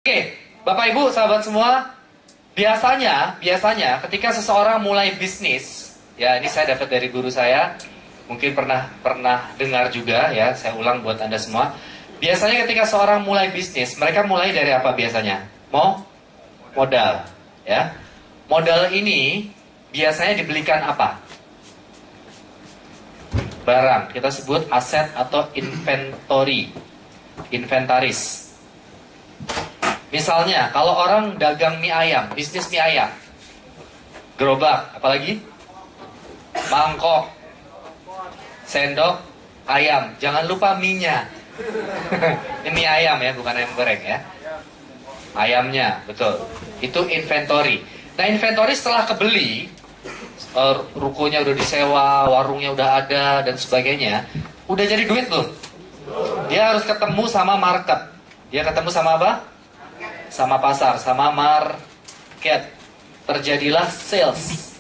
Oke, Bapak Ibu, sahabat semua, biasanya ketika seseorang mulai bisnis, ya ini saya dapat dari guru saya, mungkin pernah dengar juga ya, saya ulang buat Anda semua. Biasanya ketika seorang mulai bisnis, mereka mulai dari apa biasanya? Modal, ya. Modal ini biasanya dibelikan apa? Barang, kita sebut aset atau inventaris. Misalnya, kalau orang dagang mie ayam, bisnis mie ayam, gerobak, apalagi? Mangkok, sendok, ayam. Jangan lupa mie-nya. Ini mie ayam ya, bukan ayam goreng ya. Ayamnya, betul. Itu inventory. Nah, inventory setelah kebeli, rukonya udah disewa, warungnya udah ada, dan sebagainya, udah jadi duit belum? Dia harus ketemu sama market. Dia ketemu sama apa? Sama pasar, sama market. Terjadilah sales.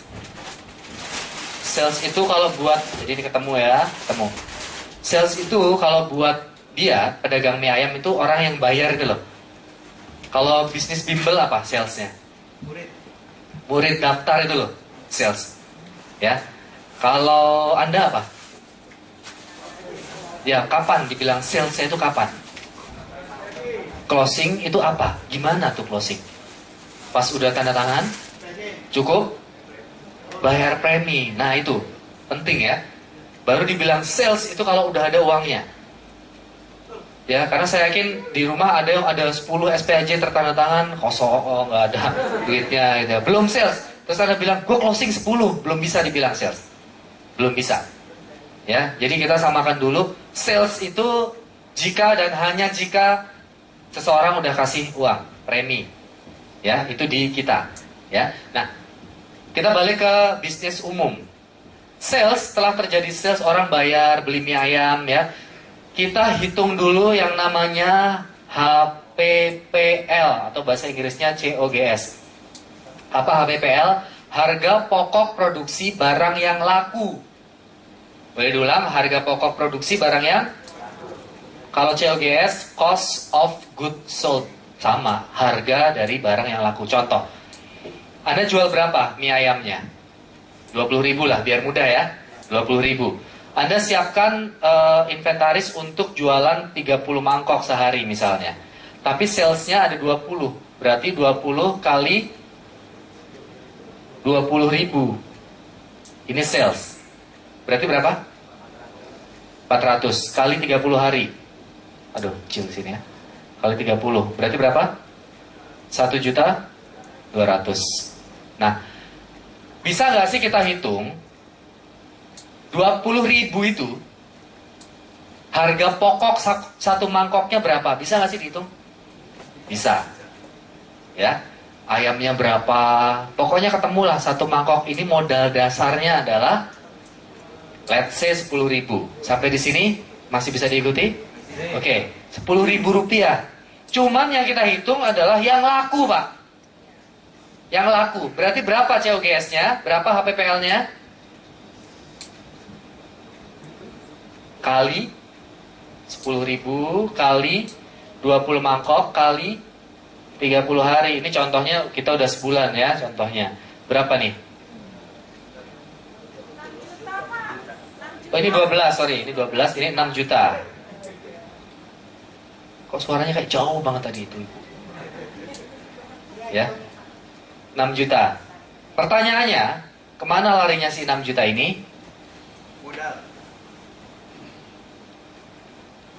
Sales itu kalau buat, jadi ini ketemu ya, ketemu. Sales itu kalau buat dia, pedagang mie ayam itu orang yang bayar gitu loh. Kalau bisnis bimbel apa salesnya? Murid daftar itu loh, sales. Ya. Kalau Anda apa? Ya, kapan dibilang salesnya itu kapan? Closing itu apa? Gimana tuh closing? Pas udah tanda tangan? Cukup? Bayar premi. Nah itu, penting ya. Baru dibilang sales itu kalau udah ada uangnya. Ya, karena saya yakin di rumah ada 10 SPAJ tertanda tangan, kosong, nggak ada duitnya gitu. Belum sales. Terus Anda bilang, gue closing 10, belum bisa dibilang sales. Belum bisa. Ya, jadi kita samakan dulu, sales itu jika dan hanya jika seseorang udah kasih uang, premi. Ya, itu di kita. Ya. Nah, kita balik ke bisnis umum. Sales, setelah terjadi sales, orang bayar, beli mie ayam ya. Kita hitung dulu yang namanya HPPL atau bahasa Inggrisnya COGS. Apa HPPL? Harga pokok produksi barang yang laku. Boleh diulang, harga pokok produksi barang yang kalau COGS, cost of goods sold. Sama, harga dari barang yang laku. Contoh, Anda jual berapa mie ayamnya? 20.000 lah, biar mudah ya. 20.000. Anda siapkan inventaris untuk jualan 30 mangkok sehari misalnya. Tapi salesnya ada 20. Berarti 20 kali 20.000. Ini sales. Berarti berapa? 400 kali 30 hari. Aduh, kecil sini ya. Kali 30. Berarti berapa? 1.200.000. Nah, bisa nggak sih kita hitung 20.000 itu harga pokok satu mangkoknya berapa? Bisa nggak sih dihitung? Bisa. Ya. Ayamnya berapa? Pokoknya ketemulah satu mangkok ini modal dasarnya adalah let's say 10.000. Sampai di sini masih bisa diikuti? Oke, 10.000 rupiah. Cuman yang kita hitung adalah yang laku, Pak. Yang laku. Berarti berapa COGS-nya? Berapa HPPL-nya? Kali 10.000 kali 20 mangkok kali 30 hari. Ini contohnya kita udah sebulan ya, contohnya. Berapa nih? Oh ini 12, sorry. Ini 12, ini 6 juta. Kok suaranya kayak jauh banget tadi itu? Ya. 6 juta. Pertanyaannya, kemana larinya si 6 juta ini? Modal.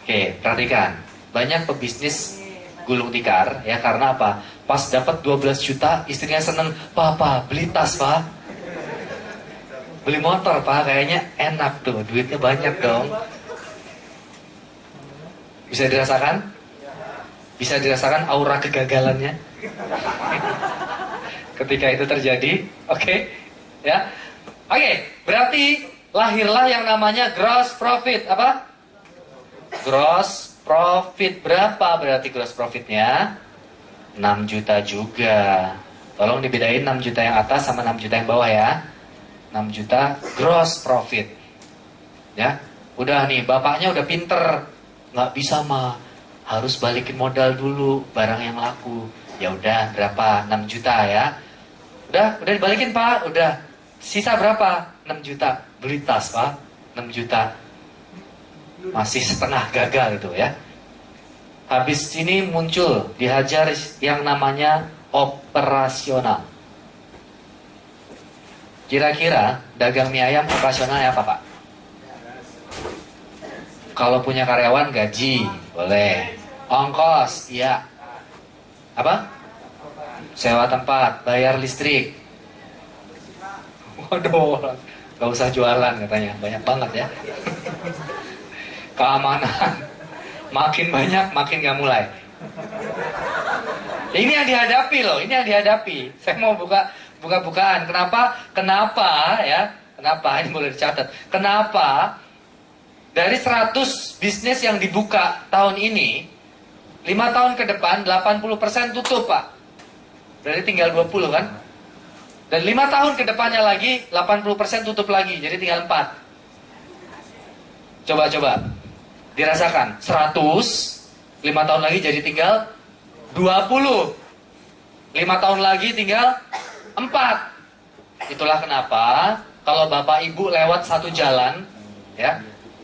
Oke, perhatikan. Banyak pebisnis gulung tikar, ya karena apa? Pas dapat 12 juta, istrinya seneng. Papa, beli tas, Pak. Beli motor, Pak. Kayaknya enak tuh, duitnya banyak dong. Bisa dirasakan? Bisa dirasakan aura kegagalannya? Ketika itu terjadi, oke, ya, oke, berarti lahirlah yang namanya gross profit. Apa? Gross profit. Berapa berarti gross profitnya? 6 juta juga. Tolong dibedain 6 juta yang atas sama 6 juta yang bawah ya. 6 juta gross profit. Ya, udah nih, bapaknya udah pinter. Nggak bisa mah, harus balikin modal dulu barang yang laku. Ya udah, berapa? 6 juta ya. Udah dibalikin Pak, udah. Sisa berapa? 6 juta. Beli tas Pak, 6 juta. Masih setengah gagal itu ya. Habis ini muncul, dihajar yang namanya operasional. Kira-kira dagang mie ayam operasionalnya apa Pak? Kalau punya karyawan gaji, boleh. Ongkos, iya. Apa? Sewa tempat, bayar listrik. Waduh, gak usah jualan katanya, banyak banget ya. Keamanan, makin banyak makin gak mulai. Ini yang dihadapi loh, ini yang dihadapi. Saya mau buka-bukaan. Kenapa ya? Kenapa? Ini boleh dicatat. Kenapa dari 100 bisnis yang dibuka tahun ini, 5 tahun ke depan 80% tutup Pak. Berarti tinggal 20 kan? Dan 5 tahun ke depannya lagi 80% tutup lagi. Jadi tinggal 4. Coba dirasakan. 100 5 tahun lagi jadi tinggal 20. 5 tahun lagi tinggal 4. Itulah kenapa kalau Bapak Ibu lewat satu jalan, ya,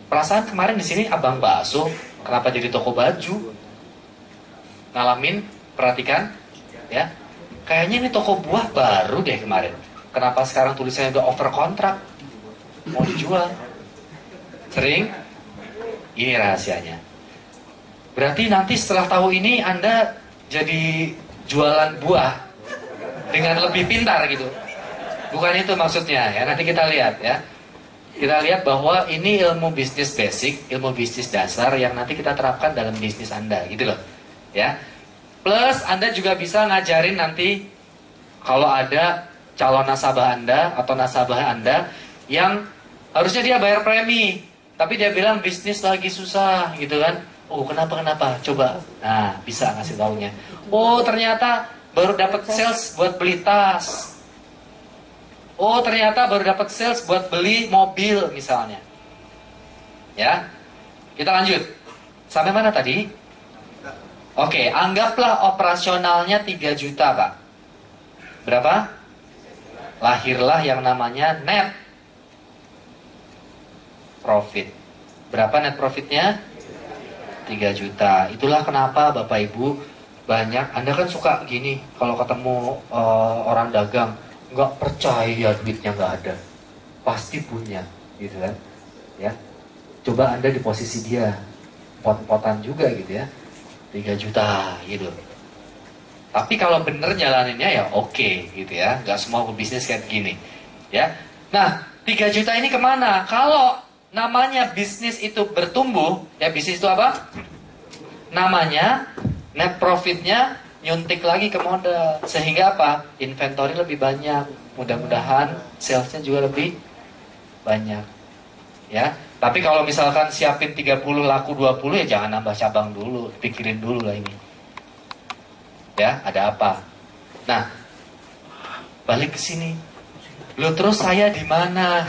perasaan kemarin di sini abang bakso, kenapa jadi toko baju? Ngalamin, perhatikan, ya. Kayaknya ini toko buah baru deh kemarin. Kenapa sekarang tulisannya udah over kontrak? Mau dijual. Sering? Ini rahasianya. Berarti nanti setelah tahu ini Anda jadi jualan buah dengan lebih pintar gitu. Bukan itu maksudnya ya. Nanti kita lihat ya. Kita lihat bahwa ini ilmu bisnis basic, ilmu bisnis dasar yang nanti kita terapkan dalam bisnis Anda gitu loh. Ya. Plus Anda juga bisa ngajarin nanti kalau ada calon nasabah Anda atau nasabah Anda yang harusnya dia bayar premi, tapi dia bilang bisnis lagi susah gitu kan. Oh kenapa? Coba. Nah bisa ngasih taunya. Oh ternyata baru dapat sales buat beli tas. Oh ternyata baru dapat sales buat beli mobil misalnya. Ya. Kita lanjut. Sampai mana tadi? Oke, anggaplah operasionalnya 3 juta Pak. Berapa? Lahirlah yang namanya net profit. Berapa net profitnya? 3 juta. Itulah kenapa Bapak Ibu banyak, Anda kan suka gini, kalau ketemu orang dagang, nggak percaya duitnya nggak ada, pasti punya, gitu kan? Ya, coba Anda di posisi dia, pot-potan juga gitu ya, 3 juta gitu. Tapi kalau bener jalaninnya ya oke, gitu ya, nggak semua bisnis kayak gini, ya. Nah, 3 juta ini kemana? Kalau namanya bisnis itu bertumbuh, ya bisnis itu apa? Namanya net profitnya nyuntik lagi ke modal. Sehingga apa? Inventory lebih banyak. Mudah-mudahan salesnya juga lebih banyak. Ya. Tapi kalau misalkan siapin 30 laku 20 ya jangan nambah cabang dulu. Pikirin dulu lah ini. Ya, ada apa? Nah, balik ke sini. Lu terus saya di mana?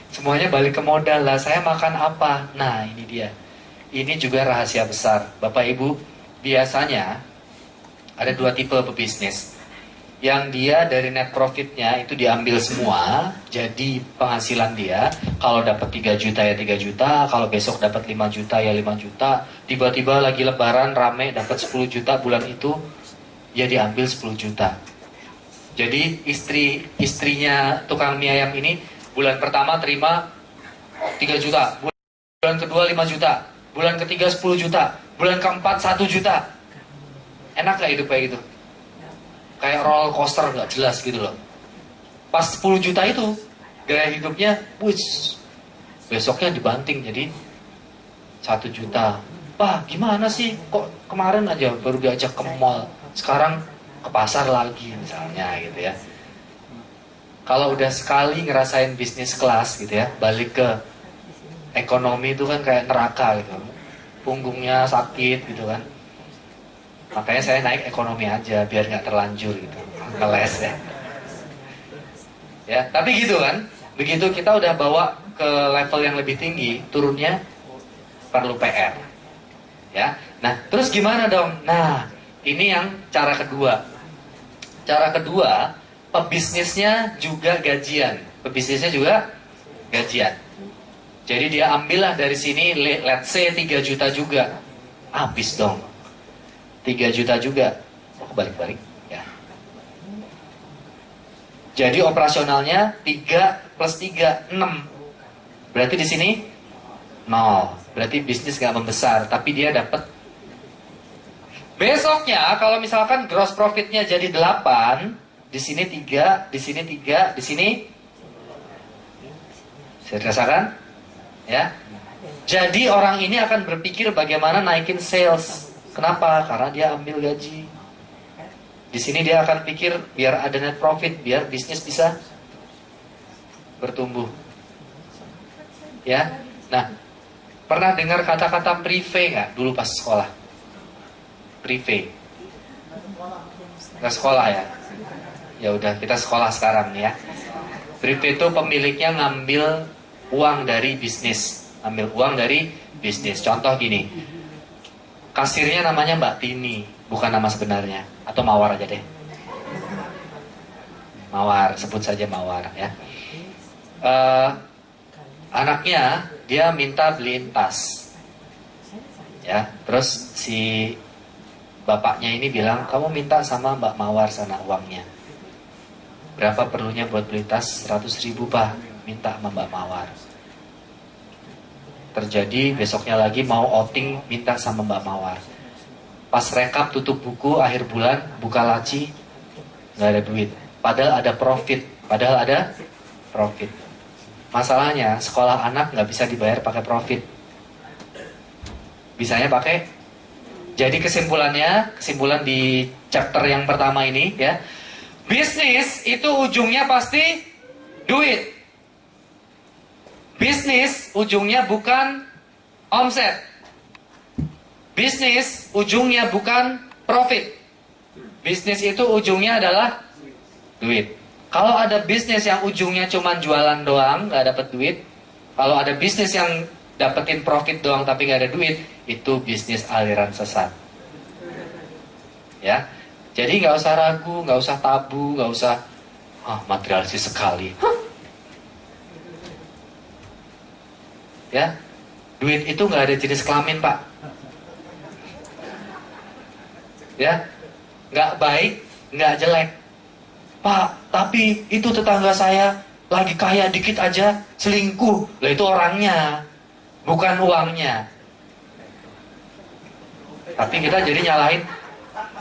Semuanya balik ke modal lah. Saya makan apa? Nah, ini dia. Ini juga rahasia besar. Bapak Ibu, biasanya ada 2 tipe pebisnis. Yang dia dari net profitnya itu diambil semua, jadi penghasilan dia. Kalau dapat 3 juta ya 3 juta, kalau besok dapat 5 juta ya 5 juta. Tiba-tiba lagi lebaran rame dapat 10 juta bulan itu, ya diambil 10 juta. Jadi istrinya tukang mie ayam ini bulan pertama terima 3 juta, bulan kedua 5 juta. Bulan ketiga 10 juta, bulan keempat 1 juta. Enak gak hidup kayak gitu? Kayak roller coaster gak jelas gitu loh. Pas 10 juta itu, gaya hidupnya, wush, besoknya dibanting jadi 1 juta. Wah gimana sih, kok kemarin aja baru diajak ke mall, sekarang ke pasar lagi misalnya gitu ya. Kalau udah sekali ngerasain bisnis kelas gitu ya, balik ke ekonomi itu kan kayak neraka gitu, punggungnya sakit gitu kan. Makanya saya naik ekonomi aja biar nggak terlanjur gitu, ngeles ya. Ya, tapi gitu kan. Begitu kita udah bawa ke level yang lebih tinggi, turunnya perlu PR. Ya, Nah, terus gimana dong? Nah, ini yang cara kedua. Cara kedua, pebisnisnya juga gajian. Pebisnisnya juga gajian. Jadi dia ambillah dari sini, let's say 3 juta juga. Habis dong. 3 juta juga. Oh, balik-balik. Ya. Jadi operasionalnya 3 plus 3, 6. Berarti di sini 0. Berarti bisnis gak membesar, tapi dia dapat. Besoknya kalau misalkan gross profitnya jadi 8, di sini 3, di sini 3, di sini. Saya rasakan? Ya. Jadi orang ini akan berpikir bagaimana naikin sales. Kenapa? Karena dia ambil gaji. Di sini dia akan pikir biar ada net profit, biar bisnis bisa bertumbuh. Ya. Nah, pernah dengar kata-kata privé nggak dulu pas sekolah? Privé. Nggak sekolah ya? Ya udah, kita sekolah sekarang nih ya. Privé itu pemiliknya ngambil uang dari bisnis. Ambil uang dari bisnis. Contoh gini. Kasirnya namanya Mbak Tini, bukan nama sebenarnya. Atau Mawar aja deh. Mawar, sebut saja Mawar ya. Anaknya dia minta beliin tas. Ya, terus si bapaknya ini bilang, "Kamu minta sama Mbak Mawar sana uangnya. Berapa perlunya buat beli tas? 100.000 Pak, minta sama Mbak Mawar." Terjadi besoknya lagi mau outing, minta sama Mbak Mawar. Pas rekap tutup buku akhir bulan, buka laci, nggak ada duit. Padahal ada profit. Masalahnya sekolah anak nggak bisa dibayar pakai profit. Bisanya pakai. Jadi kesimpulan di chapter yang pertama ini ya, bisnis itu ujungnya pasti duit. Bisnis ujungnya bukan omset. Bisnis ujungnya bukan profit. Bisnis itu ujungnya adalah duit. Kalau ada bisnis yang ujungnya cuma jualan doang, nggak dapat duit. Kalau ada bisnis yang dapetin profit doang tapi nggak ada duit, itu bisnis aliran sesat. Ya, jadi nggak usah ragu, nggak usah tabu, nggak usah materialistis sekali. Ya, duit itu nggak ada jenis kelamin Pak. Ya, nggak baik, nggak jelek. Pak, tapi itu tetangga saya lagi kaya dikit aja selingkuh. Lah itu orangnya, bukan uangnya. Tapi kita jadi nyalahin,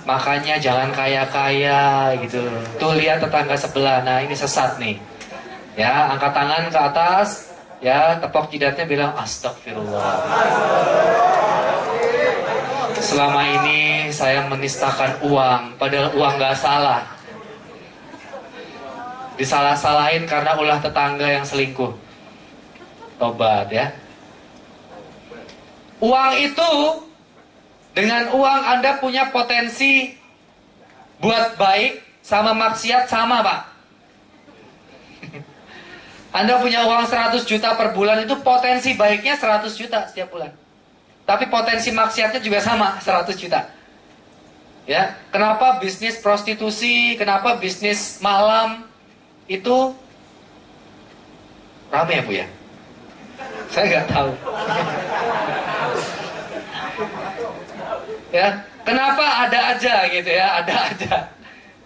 makanya jangan kaya-kaya gitu. Tuh lihat tetangga sebelah, nah ini sesat nih. Ya, angkat tangan ke atas. Ya, tepok jidatnya bilang astagfirullah. Selama ini saya menistakan uang, padahal uang gak salah. Disalah-salahin karena ulah tetangga yang selingkuh. Tobat ya. Uang itu, dengan uang Anda punya potensi buat baik sama maksiat sama Pak. Anda punya uang 100 juta per bulan, itu potensi baiknya 100 juta setiap bulan. Tapi potensi maksiatnya juga sama, 100 juta. Ya, kenapa bisnis prostitusi, kenapa bisnis malam itu rame ya Bu ya? Saya nggak tahu. Ya, kenapa ada aja gitu ya, ada aja.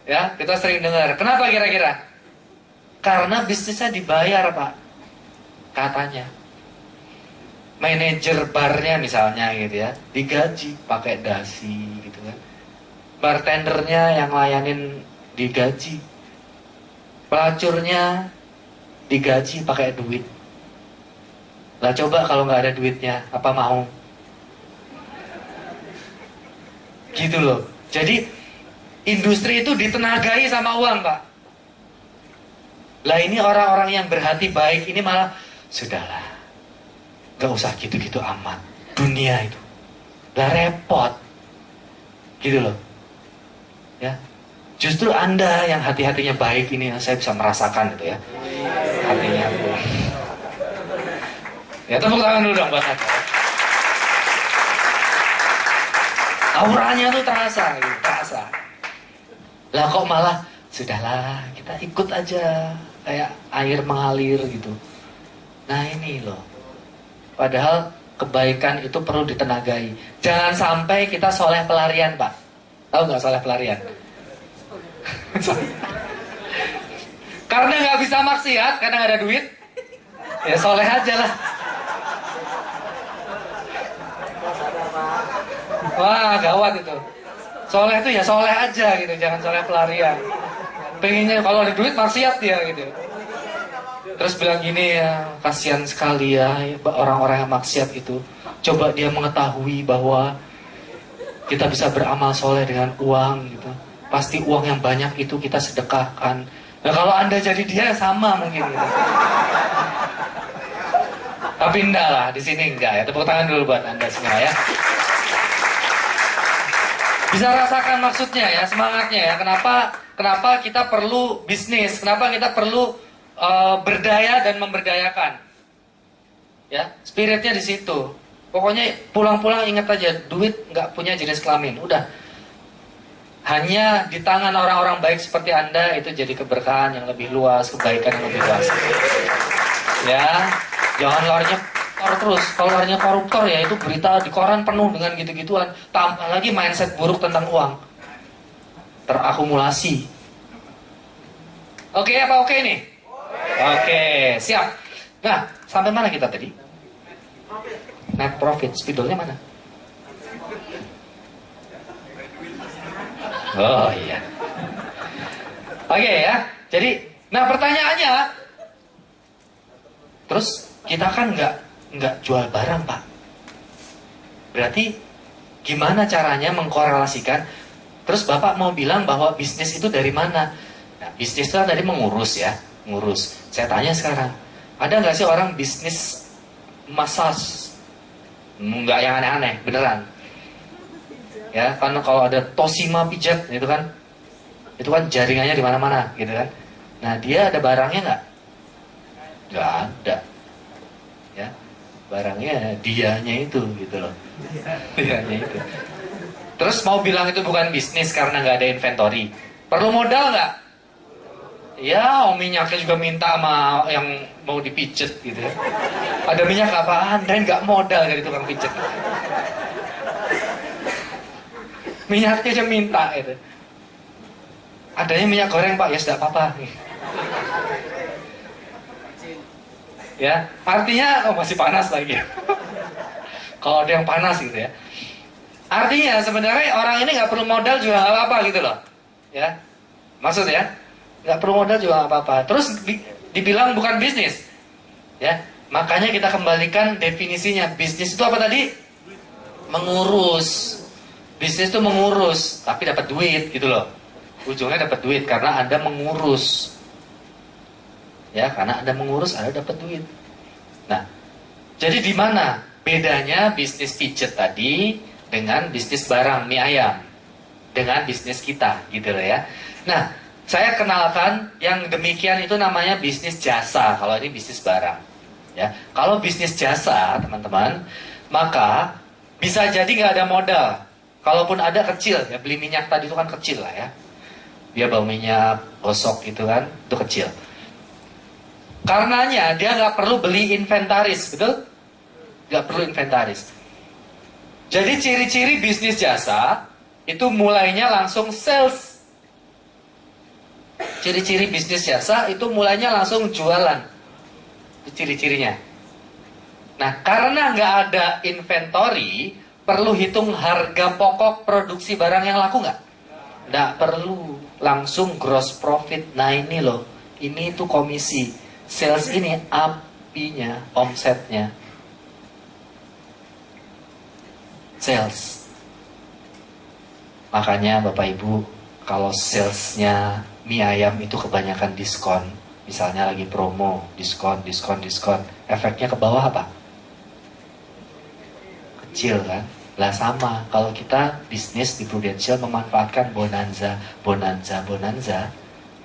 Ya, kita sering dengar. Kenapa kira-kira? Karena bisnisnya dibayar Pak, katanya. Manajer barnya misalnya gitu ya, digaji pakai dasi gitu kan. Bartendernya yang layanin digaji. Pelacurnya digaji pakai duit. Lah coba kalau nggak ada duitnya, apa mau? Gitu loh. Jadi industri itu ditenagai sama uang Pak. Lah ini orang-orang yang berhati baik ini malah, sudahlah, gak usah gitu-gitu amat. Dunia itu lah repot. Gitu loh. Ya. Justru Anda yang hati-hatinya baik ini, saya bisa merasakan itu ya. Hatinya. Ya, tepuk tangan dulu dong buat saya. Auranya tuh terasa gitu, terasa. Lah kok malah, sudahlah kita ikut aja, kayak air mengalir gitu. Nah ini loh, padahal kebaikan itu perlu ditenagai. Jangan sampai kita soleh pelarian, Pak. Tahu nggak soleh pelarian? Karena nggak bisa maksiat, karena nggak ada duit, ya soleh aja lah. Wah, gawat itu. Soleh itu ya soleh aja gitu, jangan soleh pelarian. Pengennya kalau ada duit maksiat dia gitu. Terus bilang gini ya, kasihan sekali ya orang-orang yang maksiat itu. Coba dia mengetahui bahwa kita bisa beramal soleh dengan uang gitu. Pasti uang yang banyak itu kita sedekahkan. Nah kalau Anda jadi dia sama mungkin gitu. Tapi enggak lah, di sini enggak ya. Tepuk tangan dulu buat Anda semua ya. Bisa rasakan maksudnya ya, semangatnya ya. Kenapa kita perlu bisnis? Kenapa kita perlu berdaya dan memberdayakan? Ya, spiritnya di situ. Pokoknya pulang-pulang ingat aja, duit nggak punya jenis kelamin. Udah. Hanya di tangan orang-orang baik seperti Anda itu jadi keberkahan yang lebih luas, kebaikan yang lebih luas. Ya, jangan larinya terus. Kalau larinya koruptor ya itu berita di koran penuh dengan gitu-gituan. Tambah lagi mindset buruk tentang uang. Terakumulasi. Oke apa oke nih? Oke, siap. Nah, sampai mana kita tadi? Net profit, spidolnya mana? Oh iya. Oke ya. Jadi, nah pertanyaannya, terus kita kan nggak jual barang, Pak. Berarti gimana caranya mengkorelasikan? Terus Bapak mau bilang bahwa bisnis itu dari mana? Nah, bisnis itu tadi mengurus ya, ngurus. Saya tanya sekarang, ada nggak sih orang bisnis massage? Nggak yang aneh-aneh, beneran. Ya, karena kalau ada Tosima pijat, itu kan jaringannya di mana-mana, gitu kan. Nah, dia ada barangnya nggak? Nggak ada. Ya, barangnya dianya itu, gitu loh. Dianya itu. Terus mau bilang itu bukan bisnis karena nggak ada inventory. Perlu modal nggak? Ya, minyaknya juga minta sama yang mau dipijet gitu ya. Ada minyak apaan? Dan nggak modal dari tukang pijet. Minyaknya aja minta gitu. Adanya minyak goreng Pak, ya sudah apa-apa. Ya, artinya masih panas lagi. Kalau ada yang panas gitu ya. Artinya sebenarnya orang ini nggak perlu modal juga nggak apa-apa gitu loh. Ya, maksud ya, nggak perlu modal juga nggak apa-apa. Terus dibilang bukan bisnis, ya. Makanya kita kembalikan definisinya. Bisnis itu apa tadi? Mengurus. Bisnis itu mengurus, tapi dapat duit gitu loh. Ujungnya dapat duit karena Anda mengurus. Ya, karena Anda mengurus, Anda dapat duit. Nah, jadi di mana bedanya bisnis pijet tadi dengan bisnis barang mie ayam? Dengan bisnis kita, gitu loh ya. Nah, saya kenalkan yang demikian itu namanya bisnis jasa. Kalau ini bisnis barang. Ya, kalau bisnis jasa, teman-teman, maka bisa jadi nggak ada modal. Kalaupun ada kecil, ya beli minyak tadi itu kan kecil lah ya. Dia bawa minyak, gosok gitu kan, itu kecil. Karenanya dia nggak perlu beli inventaris, betul? Nggak perlu inventaris. Jadi ciri-ciri bisnis jasa itu mulainya langsung sales. Ciri-ciri bisnis jasa itu mulainya langsung jualan. Itu ciri-cirinya. Nah, karena nggak ada inventory, perlu hitung harga pokok produksi barang yang laku nggak? Nggak perlu. Langsung gross profit. Nah ini loh, ini tuh komisi. Sales ini apinya, omsetnya. Sales. Makanya Bapak Ibu, kalau salesnya mie ayam itu kebanyakan diskon. Misalnya lagi promo, diskon. Efeknya ke bawah apa? Kecil kan? Lah sama, kalau kita bisnis di Prudential memanfaatkan bonanza,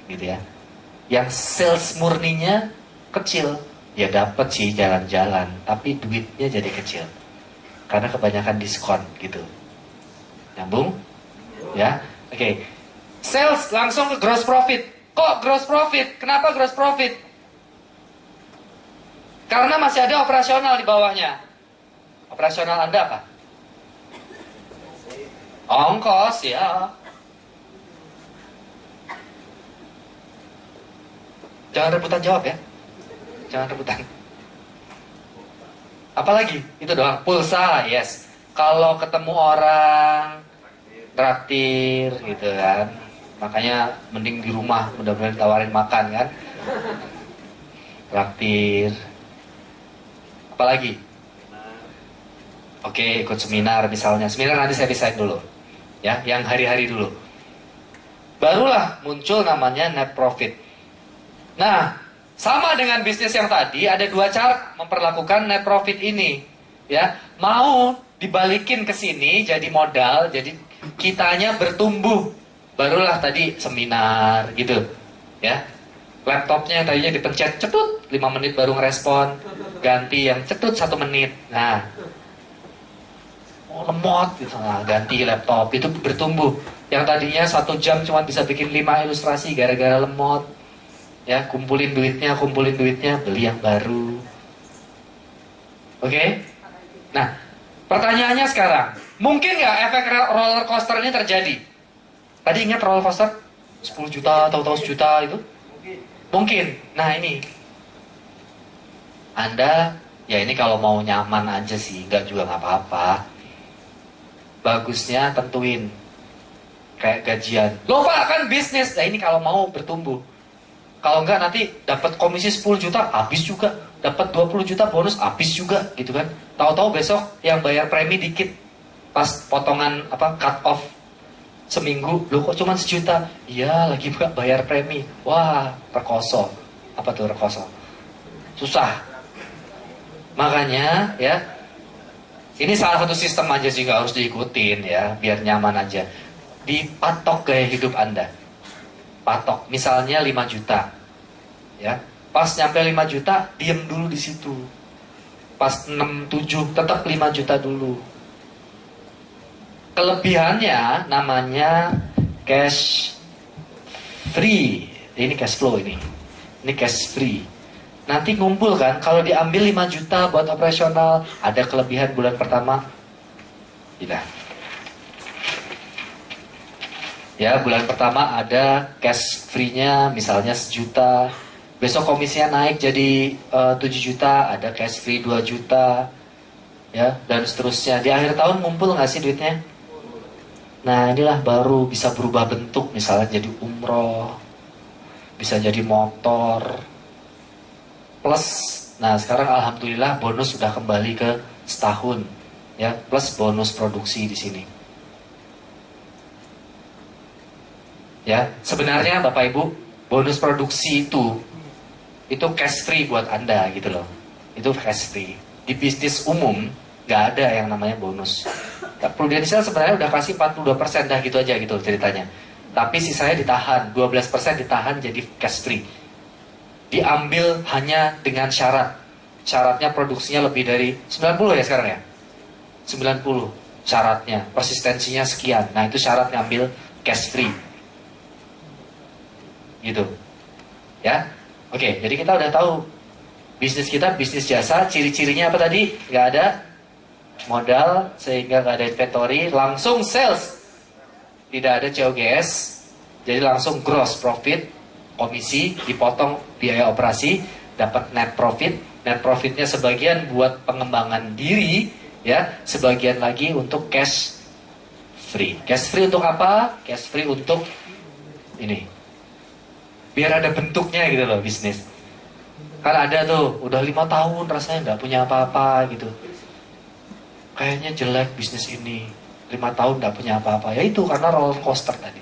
gitu ya. Yang sales murninya kecil, ya dapat sih jalan-jalan, tapi duitnya jadi kecil. Karena kebanyakan diskon gitu. Nyambung? Ya, oke. Sales langsung ke gross profit. Kok gross profit? Kenapa gross profit? Karena masih ada operasional di bawahnya. Operasional Anda apa? Ongkos, ya. Jangan rebutan jawab ya. Jangan rebutan. Apalagi? Itu doang. Pulsa, yes. Kalau ketemu orang, traktir gitu kan. Makanya mending di rumah, mudah-mudahan tawarin makan kan. Traktir. Apalagi? Oke, ikut seminar misalnya. Seminar nanti saya desain dulu. Ya, yang hari-hari dulu. Barulah muncul namanya net profit. Nah, sama dengan bisnis yang tadi, ada dua cara memperlakukan net profit ini. Ya, mau dibalikin ke sini jadi modal, jadi kitanya bertumbuh. Barulah tadi seminar gitu. Ya. Laptopnya tadinya dipencet cetut 5 menit baru ngerespon, ganti yang cetut 1 menit. Nah, lemot gitu. Nah, ganti laptop itu bertumbuh. Yang tadinya 1 jam cuma bisa bikin 5 ilustrasi gara-gara lemot. Ya, kumpulin duitnya, beli yang baru. Oke? Nah, pertanyaannya sekarang, mungkin nggak efek roller coaster ini terjadi? Tadi ingat roller coaster 10 juta, tahu-tahu 1 juta itu? Mungkin. Nah, ini Anda, ya ini kalau mau nyaman aja sih, nggak juga nggak apa-apa. Bagusnya tentuin kayak gajian. Loh Pak, kan bisnis. Nah, ini kalau mau bertumbuh. Kalau enggak nanti dapat komisi 10 juta habis juga, dapat 20 juta bonus habis juga gitu kan. Tahu-tahu besok yang bayar premi dikit. Pas potongan cut off seminggu, loh kok cuma 1 juta? Iya, lagi bayar premi. Wah, rekoso. Apa tuh rekoso? Susah. Makanya ya, ini salah satu sistem aja sih, nggak harus diikutin ya, biar nyaman aja. Dipatok gaya hidup Anda. Patok, misalnya 5 juta. Ya. Pas nyampe 5 juta, diem dulu di situ. Pas 6, 7, tetap 5 juta dulu. Kelebihannya namanya cash free. Ini cash flow ini. Ini cash free. Nanti ngumpul kan, kalau diambil 5 juta buat operasional, ada kelebihan bulan pertama. Tidak. Ya, bulan pertama ada cash free-nya misalnya 1 juta. Besok komisinya naik jadi 7 juta, ada cash free 2 juta. Ya, dan seterusnya. Di akhir tahun ngumpul nggak sih duitnya? Nah, inilah baru bisa berubah bentuk, misalnya jadi umroh, bisa jadi motor. Plus, nah sekarang alhamdulillah bonus sudah kembali ke setahun. Ya, plus bonus produksi di sini. Ya, sebenarnya Bapak Ibu, bonus produksi itu cash free buat Anda gitu loh. Itu cash free. Di bisnis umum nggak ada yang namanya bonus. Prudential sebenarnya udah kasih 42% dah gitu aja gitu ceritanya. Tapi sisanya ditahan, 12% ditahan jadi cash free. Diambil hanya dengan syarat. Syaratnya produksinya lebih dari 90 ya sekarang ya? 90 syaratnya, persistensinya sekian. Nah, itu syarat ngambil cash free. Gitu. Ya. Oke, jadi kita udah tahu bisnis kita bisnis jasa, ciri-cirinya apa tadi? Nggak ada modal sehingga nggak ada inventory, langsung sales. Tidak ada COGS. Jadi langsung gross profit, komisi dipotong biaya operasi, dapat net profit. Net profitnya sebagian buat pengembangan diri, ya, sebagian lagi untuk cash free. Cash free untuk apa? Cash free untuk ini. Biar ada bentuknya gitu loh bisnis. Kan ada tuh, udah 5 tahun rasanya nggak punya apa-apa gitu. Kayaknya jelek bisnis ini. 5 tahun nggak punya apa-apa. Ya itu karena roller coaster tadi.